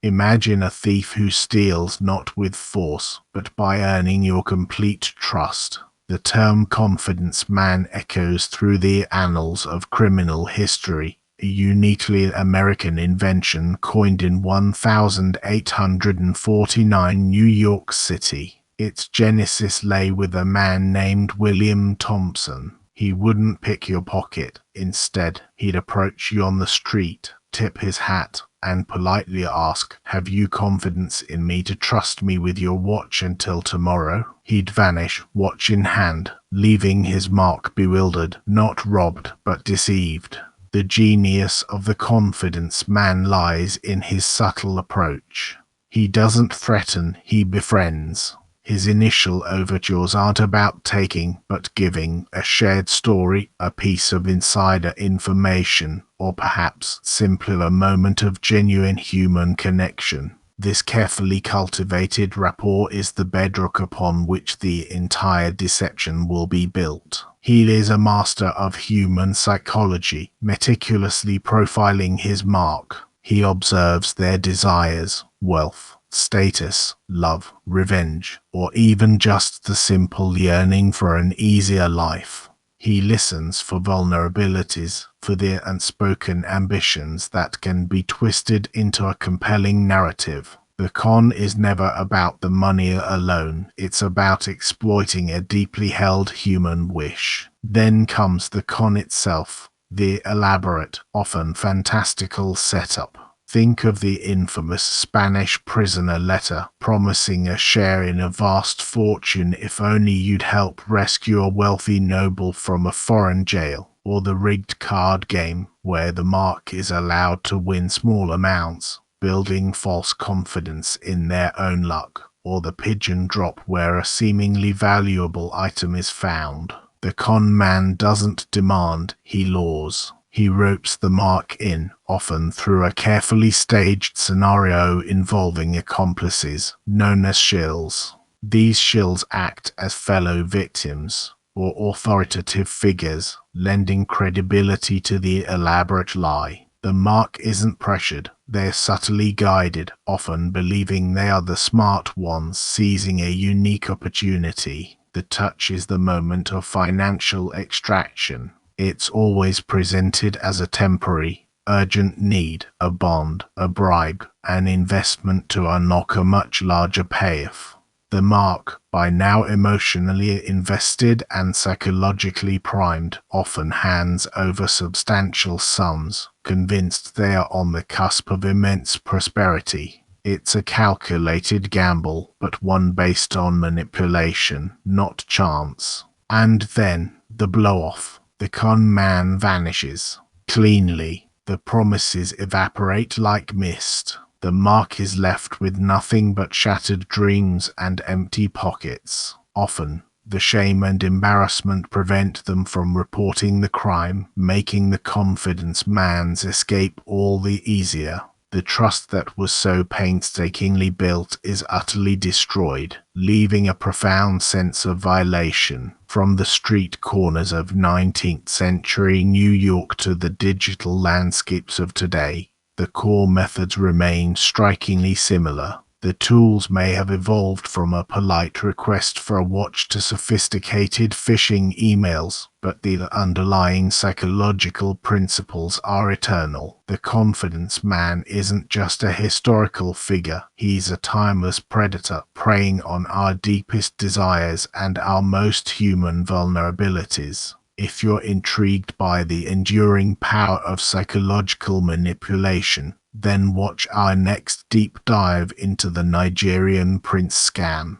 Imagine a thief who steals not with force, but by earning your complete trust. The term confidence man echoes through the annals of criminal history, a uniquely American invention coined in 1849 New York City. Its genesis lay with a man named William Thompson. He wouldn't pick your pocket. Instead, he'd approach you on the street, tip his hat, and politely ask, "Have you confidence in me to trust me with your watch until tomorrow?" He'd vanish, watch in hand, leaving his mark bewildered, not robbed, but deceived. The genius of the confidence man lies in his subtle approach. He doesn't threaten, he befriends. His initial overtures aren't about taking, but giving a shared story, a piece of insider information, or perhaps simply a moment of genuine human connection. This carefully cultivated rapport is the bedrock upon which the entire deception will be built. He is a master of human psychology, meticulously profiling his mark. He observes their desires, wealth, status, love, revenge, or even just the simple yearning for an easier life. He listens for vulnerabilities, for the unspoken ambitions that can be twisted into a compelling narrative. The con is never about the money alone, it's about exploiting a deeply held human wish. Then comes the con itself, the elaborate, often fantastical setup. Think of the infamous Spanish prisoner letter promising a share in a vast fortune if only you'd help rescue a wealthy noble from a foreign jail, or the rigged card game where the mark is allowed to win small amounts, building false confidence in their own luck, or the pigeon drop where a seemingly valuable item is found. The con man doesn't demand, he lures. He ropes the mark in, often through a carefully staged scenario involving accomplices, known as shills. These shills act as fellow victims, or authoritative figures, lending credibility to the elaborate lie. The mark isn't pressured, they're subtly guided, often believing they are the smart ones seizing a unique opportunity. The touch is the moment of financial extraction. It's always presented as a temporary, urgent need, a bond, a bribe, an investment to unlock a much larger payoff. The mark, by now emotionally invested and psychologically primed, often hands over substantial sums, convinced they are on the cusp of immense prosperity. It's a calculated gamble, but one based on manipulation, not chance. And then, the blow-off. The con man vanishes. Cleanly, the promises evaporate like mist. The mark is left with nothing but shattered dreams and empty pockets. Often, the shame and embarrassment prevent them from reporting the crime, making the confidence man's escape all the easier. The trust that was so painstakingly built is utterly destroyed, leaving a profound sense of violation. From the street corners of 19th century New York to the digital landscapes of today, the core methods remain strikingly similar. The tools may have evolved from a polite request for a watch to sophisticated phishing emails, but the underlying psychological principles are eternal. The confidence man isn't just a historical figure, he's a timeless predator preying on our deepest desires and our most human vulnerabilities. If you're intrigued by the enduring power of psychological manipulation, then watch our next deep dive into the Nigerian prince scam.